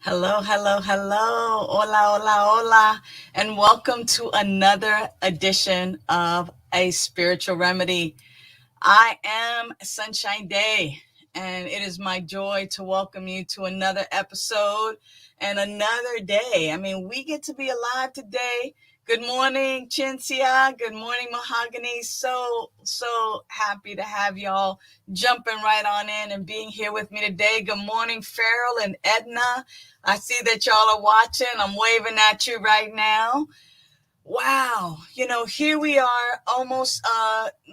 Hello, hello, hello. Hola, hola, hola. And welcome to another edition of A Spiritual Remedy. I am Sunshine Day, and it is my joy to welcome you to another episode and another day. I mean, we get to be alive today. Good morning, Chintzia. Good morning, Mahogany. So happy to have y'all jumping right on in and being here with me today. Good morning, Farrell and Edna. I see that y'all are watching. I'm waving at you right now. Wow, here we are almost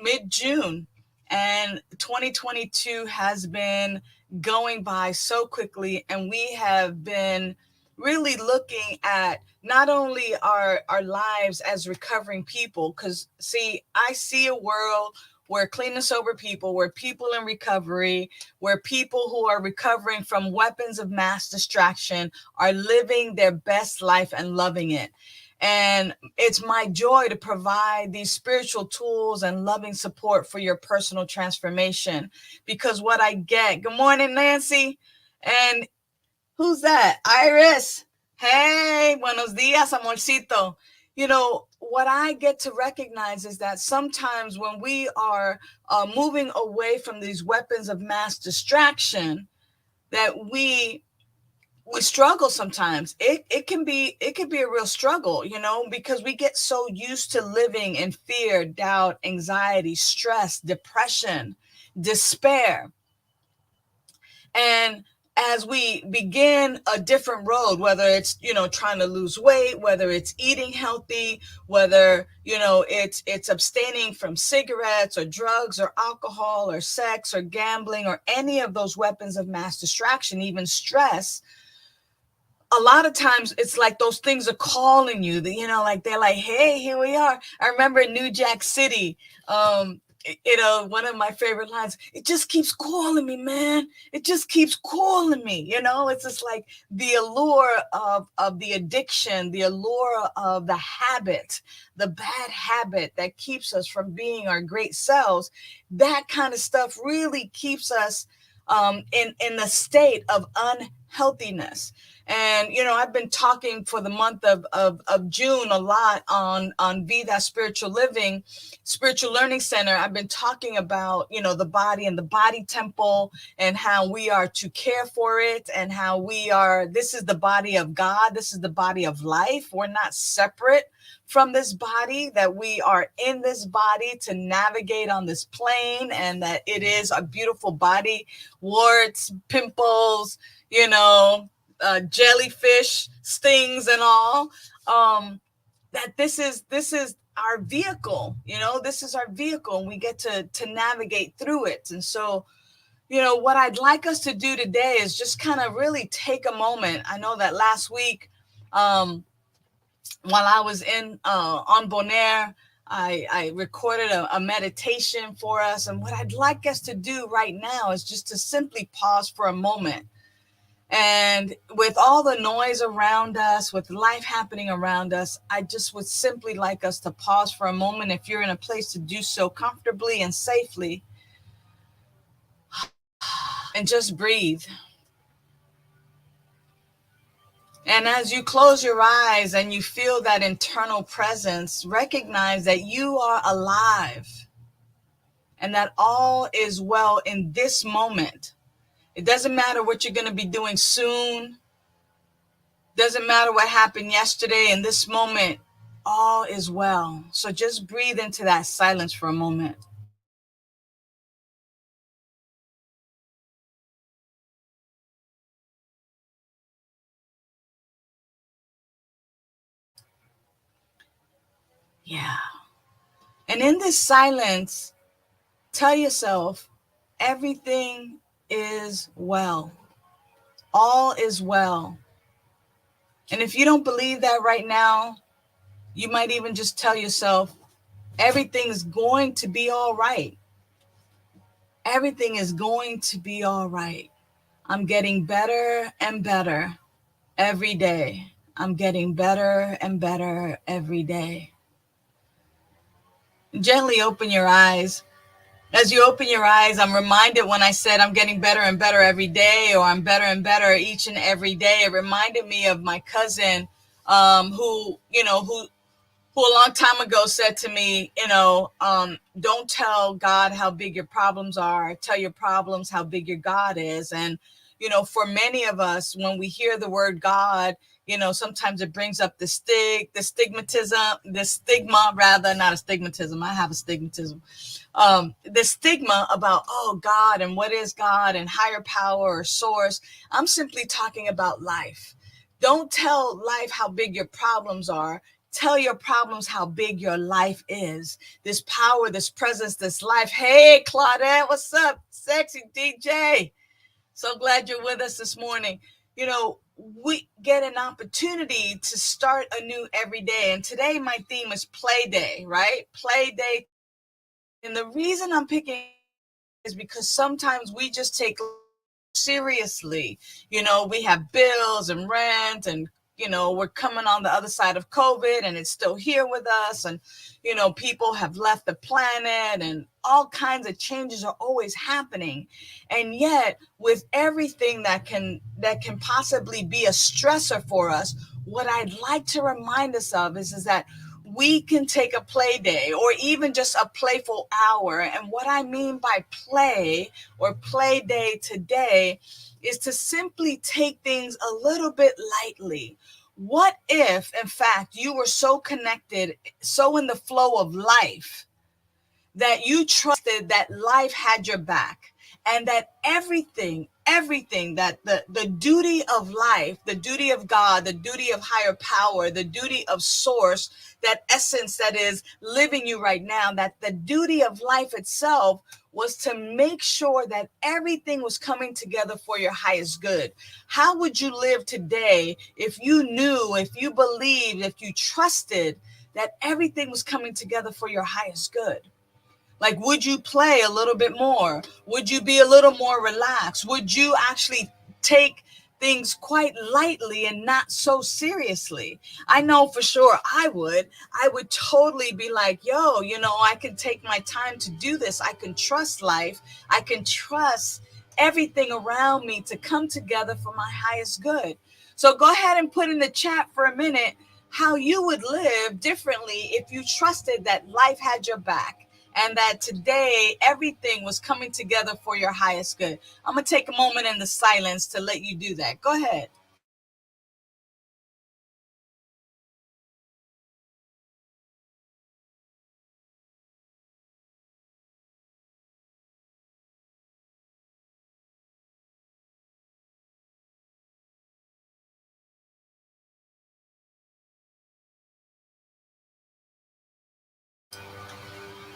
mid-June, and 2022 has been going by so quickly, and we have been really looking at not only our lives as recovering people, because see, I see a world where clean and sober people, where people in recovery, where people who are recovering from weapons of mass distraction are living their best life and loving it. And it's my joy to provide these spiritual tools and loving support for your personal transformation. Because what I get, good morning, Nancy. And who's that? Iris. Hey, buenos dias, amorcito. What I get to recognize is that sometimes when we are moving away from these weapons of mass distraction, that we struggle sometimes. It can be a real struggle, because we get so used to living in fear, doubt, anxiety, stress, depression, despair. And as we begin a different road, whether it's trying to lose weight, whether it's eating healthy, whether it's abstaining from cigarettes or drugs or alcohol or sex or gambling or any of those weapons of mass distraction, even stress, a lot of times it's like those things are calling you, like they're like, hey, here we are. I remember in New Jack City, one of my favorite lines, it just keeps calling me, man. It just keeps calling me. It's just like the allure of the addiction, the allure of the habit, the bad habit that keeps us from being our great selves. That kind of stuff really keeps us in the state of unhealthiness. And I've been talking for the month of June a lot on Vida Spiritual Living, Spiritual Learning Center. I've been talking about the body and the body temple, and how we are to care for it, and how this is the body of God, this is the body of life. We're not separate from this body, that we are in this body to navigate on this plane, and that it is a beautiful body, warts, pimples, jellyfish stings and all. That this is our vehicle. This is our vehicle, and we get to navigate through it. And so what I'd like us to do today is just kind of really take a moment. I know that last week, while I was on Bonaire, I recorded a meditation for us. And what I'd like us to do right now is just to simply pause for a moment. And with all the noise around us, with life happening around us, I just would simply like us to pause for a moment. If you're in a place to do so comfortably and safely, and just breathe. And as you close your eyes and you feel that internal presence, recognize that you are alive and that all is well in this moment. It doesn't matter what you're going to be doing soon. Doesn't matter what happened yesterday. In this moment, all is well. So just breathe into that silence for a moment. Yeah. And in this silence, tell yourself, everything is well. All is well. And if you don't believe that right now, you might even just tell yourself, everything is going to be all right. Everything is going to be all right. I'm getting better and better every day. I'm getting better and better every day. Gently open your eyes As you open your eyes, I'm reminded when I said I'm getting better and better every day, or I'm better and better each and every day. It reminded me of my cousin, who, who a long time ago said to me, don't tell God how big your problems are. Tell your problems how big your God is. And, for many of us, when we hear the word God, sometimes it brings up the stigma rather, not a stigmatism. I have a stigmatism. The stigma about, oh, God, and what is God, and higher power or source. I'm simply talking about life. Don't tell life how big your problems are. Tell your problems how big your life is. This power, this presence, this life. Hey, Claudette, what's up? Sexy DJ. So glad you're with us this morning. We get an opportunity to start anew every day. And today my theme is play day, right? Play day. And the reason I'm picking is because sometimes we just take seriously. We have bills and rent, and we're coming on the other side of COVID and it's still here with us, and people have left the planet, and all kinds of changes are always happening. And yet, with everything that can possibly be a stressor for us, what I'd like to remind us of is that we can take a play day, or even just a playful hour. And what I mean by play or play day today is to simply take things a little bit lightly. What if, in fact, you were so connected, so in the flow of life, that you trusted that life had your back, and that everything that the duty of life, the duty of God, the duty of higher power, the duty of source, that essence that is living you right now, that the duty of life itself was to make sure that everything was coming together for your highest good? How would you live today if you knew, if you believed, if you trusted that everything was coming together for your highest good? Like, would you play a little bit more? Would you be a little more relaxed? Would you actually take things quite lightly and not so seriously? I know for sure I would. I would totally be like, yo, I can take my time to do this. I can trust life. I can trust everything around me to come together for my highest good. So go ahead and put in the chat for a minute how you would live differently if you trusted that life had your back, and that today everything was coming together for your highest good. I'm going to take a moment in the silence to let you do that. Go ahead.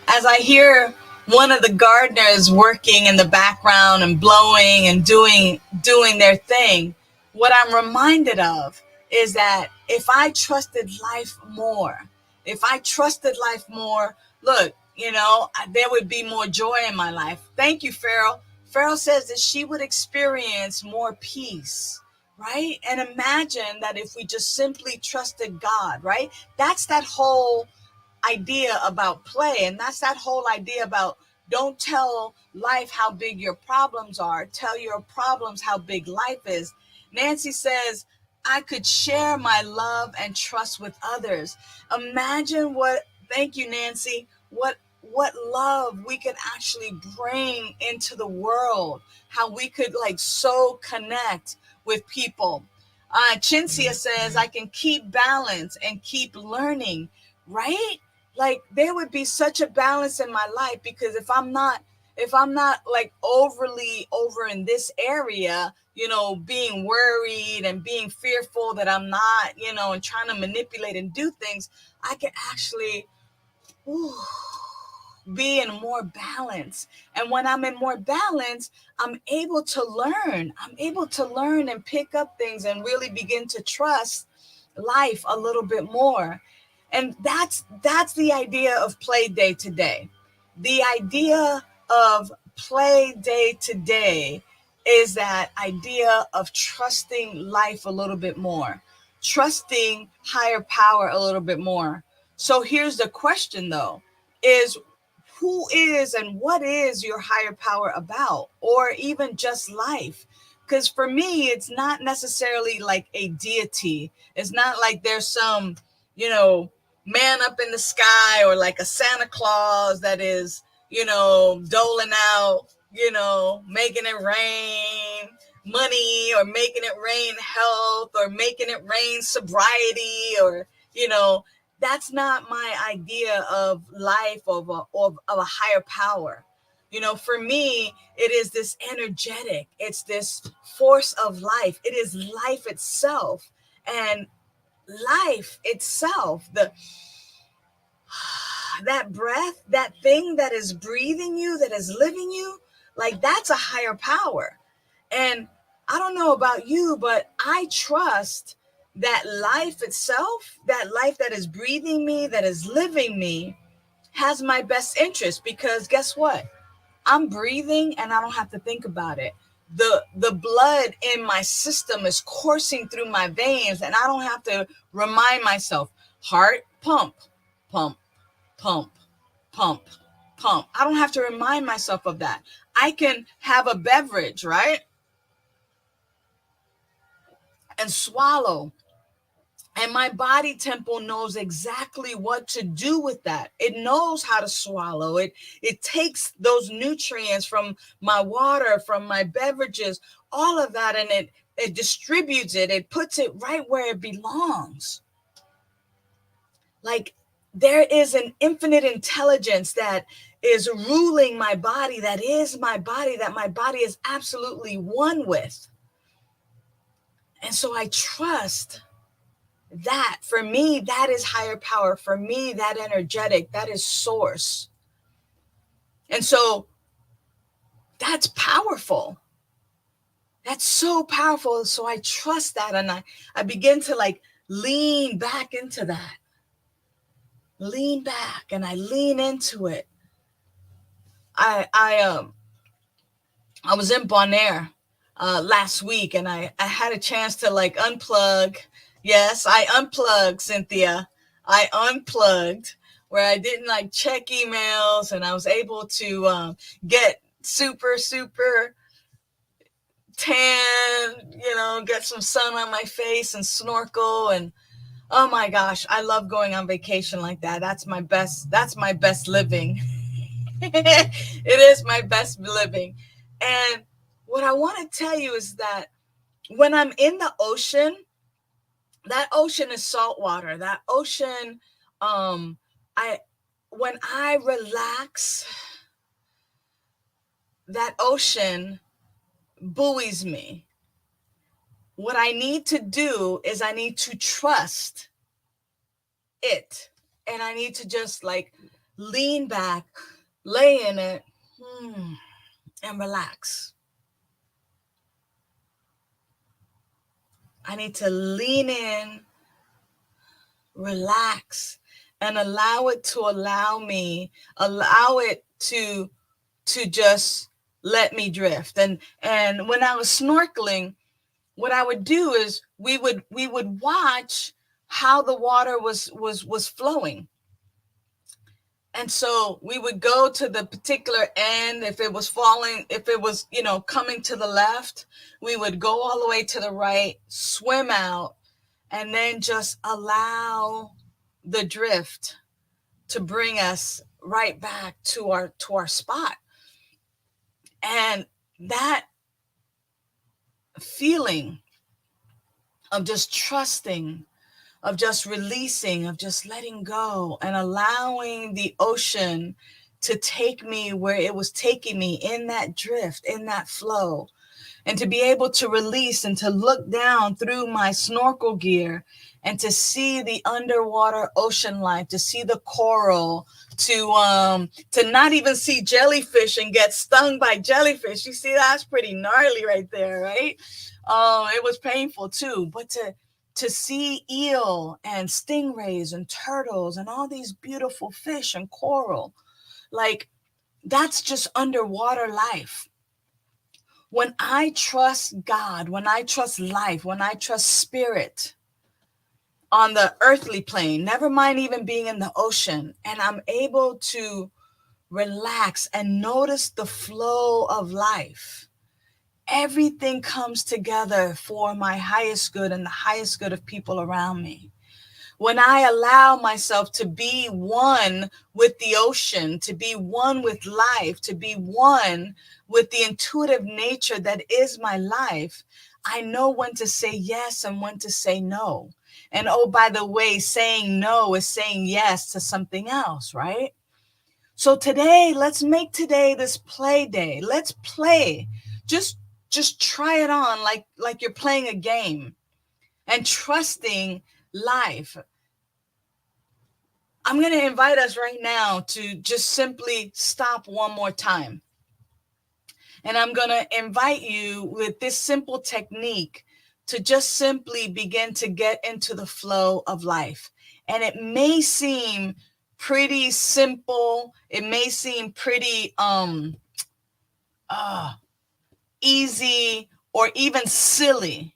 As I hear one of the gardeners working in the background and blowing and doing their thing, what I'm reminded of is that if I trusted life more, look, there would be more joy in my life. Thank you, Farrell. Farrell says that she would experience more peace, right? And imagine that if we just simply trusted God, right? That's that whole idea about play. And that's that whole idea about, don't tell life how big your problems are. Tell your problems how big life is. Nancy says, I could share my love and trust with others. Imagine thank you, Nancy, what love we could actually bring into the world, how we could so connect with people. Chinsia says, I can keep balance and keep learning, right? Like, there would be such a balance in my life, because if I'm not like overly over in this area, being worried and being fearful that I'm not, and trying to manipulate and do things, I can actually be in more balance. And when I'm in more balance, I'm able to learn. I'm able to learn and pick up things and really begin to trust life a little bit more. And that's the idea of play day today. The idea of play day today is that idea of trusting life a little bit more, trusting higher power a little bit more. So here's the question though, is who is and what is your higher power about, or even just life. Because for me, it's not necessarily like a deity. It's not like there's some, man up in the sky, or like a Santa Claus that is, doling out, making it rain money, or making it rain health, or making it rain sobriety, or, that's not my idea of life, of a higher power. For me, it is this energetic, it's this force of life. It is life itself. And life itself, that breath, that thing that is breathing you, that is living you, like that's a higher power. And I don't know about you, but I trust that life itself, that life that is breathing me, that is living me, has my best interest. Because guess what? I'm breathing and I don't have to think about it. The blood in my system is coursing through my veins, and I don't have to remind myself, heart, pump, pump, pump, pump, pump. I don't have to remind myself of that. I can have a beverage, right? And swallow. And my body temple knows exactly what to do with that. It knows how to swallow it. It takes those nutrients from my water, from my beverages, all of that, and it distributes it. It puts it right where it belongs. Like, there is an infinite intelligence that is ruling my body, that is my body, that my body is absolutely one with. And so I trust that. For me, that is higher power. For me, that energetic, that is source. And so that's powerful. That's so powerful. So I trust that. And I begin to like lean back into that. Lean back, and I lean into it. I was in Bonaire last week, and I had a chance to like unplug. Yes, I unplugged, Cynthia. I unplugged, where I didn't like check emails, and I was able to get super tan, get some sun on my face and snorkel. And oh my gosh, I love going on vacation like that. That's my best living. It is my best living. And what I want to tell you is that when I'm in the ocean, that ocean is salt water. That ocean, when I relax, that ocean buoys me. What I need to do is I need to trust it. And I need to just like lean back, lay in it, and relax. I need to lean in, relax, and allow it to allow it to just let me drift. And when I was snorkeling, what I would do is we would watch how the water was flowing. And so we would go to the particular end. If it was falling, if it was, coming to the left, we would go all the way to the right, swim out, and then just allow the drift to bring us right back to our spot. And that feeling of just trusting, of just releasing, of just letting go, and allowing the ocean to take me where it was taking me, in that drift, in that flow, and to be able to release and to look down through my snorkel gear and to see the underwater ocean life, to see the coral, to not even see jellyfish and get stung by jellyfish. You see, that's pretty gnarly right there, right? It was painful too, but to see eel and stingrays and turtles and all these beautiful fish and coral, like, that's just underwater life. When I trust God, when I trust life, when I trust spirit on the earthly plane, never mind even being in the ocean, and I'm able to relax, and notice the flow of life. Everything comes together for my highest good and the highest good of people around me. When I allow myself to be one with the ocean, to be one with life, to be one with the intuitive nature that is my life, I know when to say yes and when to say no. And oh, by the way, saying no is saying yes to something else, right? So today, let's make today this play day. Let's play. Just try it on like you're playing a game and trusting life. I'm going to invite us right now to just simply stop one more time. And I'm going to invite you with this simple technique to just simply begin to get into the flow of life. And it may seem pretty simple. It may seem pretty easy or even silly.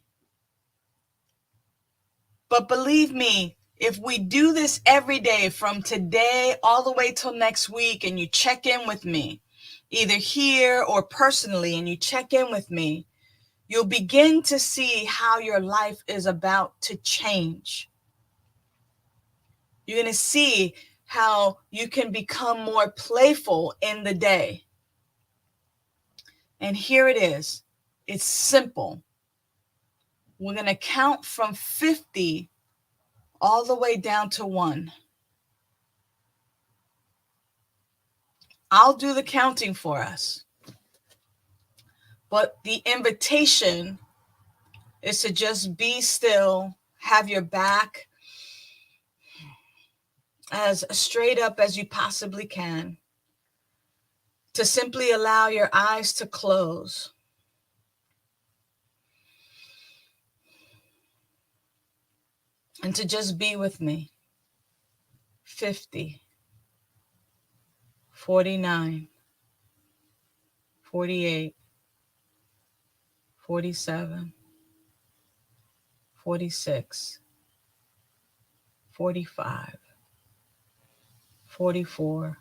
But believe me, if we do this every day from today all the way till next week, and you check in with me, either here or personally, and you check in with me, you'll begin to see how your life is about to change. You're going to see how you can become more playful in the day. And here it is. It's simple. We're going to count from 50 all the way down to 1. I'll do the counting for us. But the invitation is to just be still, have your back as straight up as you possibly can, to simply allow your eyes to close. And to just be with me. 50, 49, 48, 47, 46, 45, 44,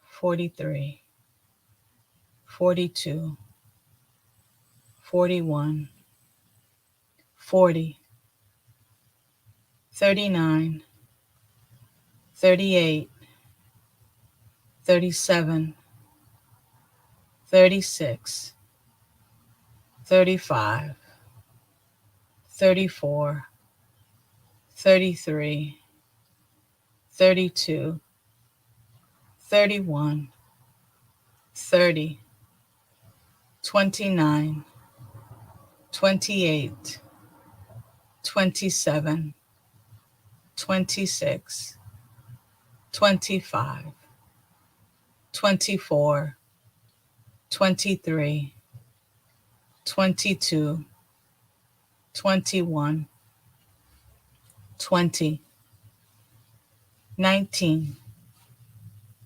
43, 42, 41, 40, 39, 38, 37, 36, 35, 34, 33, 32, 31, 30, 29, 28, 27, 26, 25, 24, 23, 22, 21, 20, 19,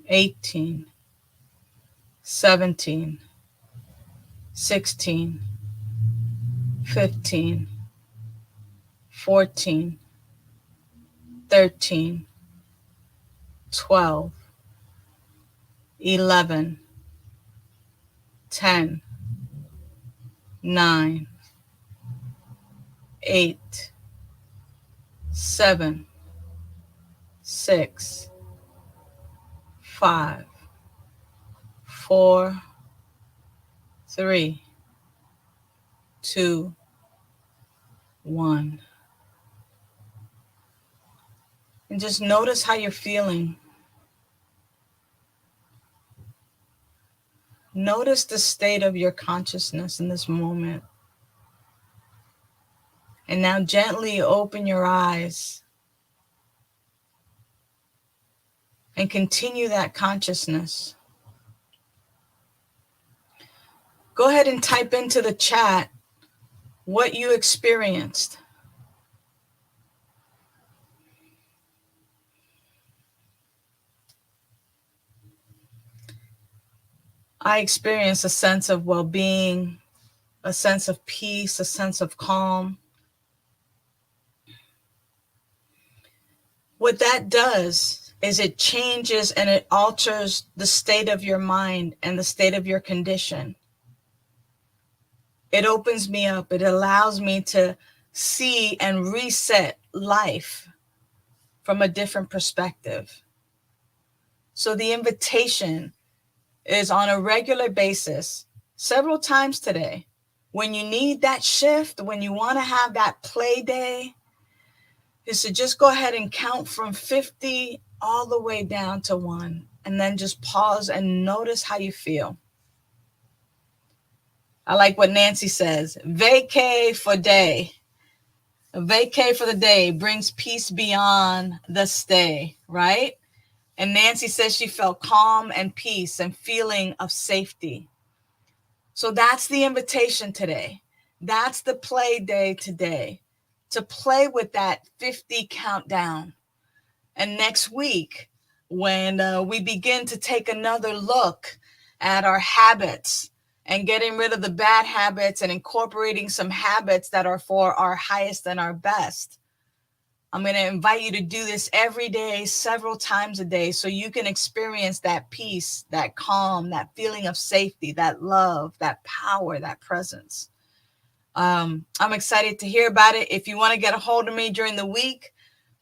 18, 17, 16, 15, 14, 13, 12, 11, 10, 9, 8, 7, 6, 5, 4, 3, 2, 1. And just notice how you're feeling. Notice the state of your consciousness in this moment. And now gently open your eyes and continue that consciousness. Go ahead and type into the chat what you experienced. I experienced a sense of well-being, a sense of peace, a sense of calm. What that does is it changes and it alters the state of your mind and the state of your condition. It opens me up. It allows me to see and reset life from a different perspective. So the invitation is on a regular basis, several times today. When you need that shift, when you want to have that play day, is to just go ahead and count from 50 all the way down to 1, and then just pause and notice how you feel. I like what Nancy says, vacay for day. A vacay for the day brings peace beyond the stay, right? And Nancy says she felt calm and peace and feeling of safety. So that's the invitation today. That's the play day today, to play with that 50 countdown. And next week, when we begin to take another look at our habits and getting rid of the bad habits and incorporating some habits that are for our highest and our best, I'm going to invite you to do this every day, several times a day, so you can experience that peace, that calm, that feeling of safety, that love, that power, that presence. I'm excited to hear about it. If you want to get a hold of me during the week,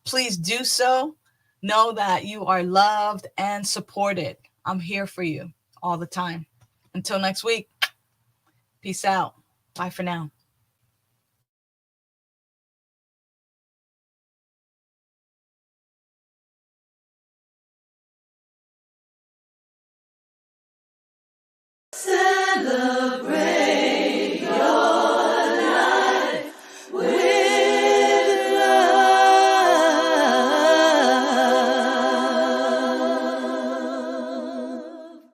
please do so. Know that you are loved and supported. I'm here for you all the time. Until next week, peace out. Bye for now.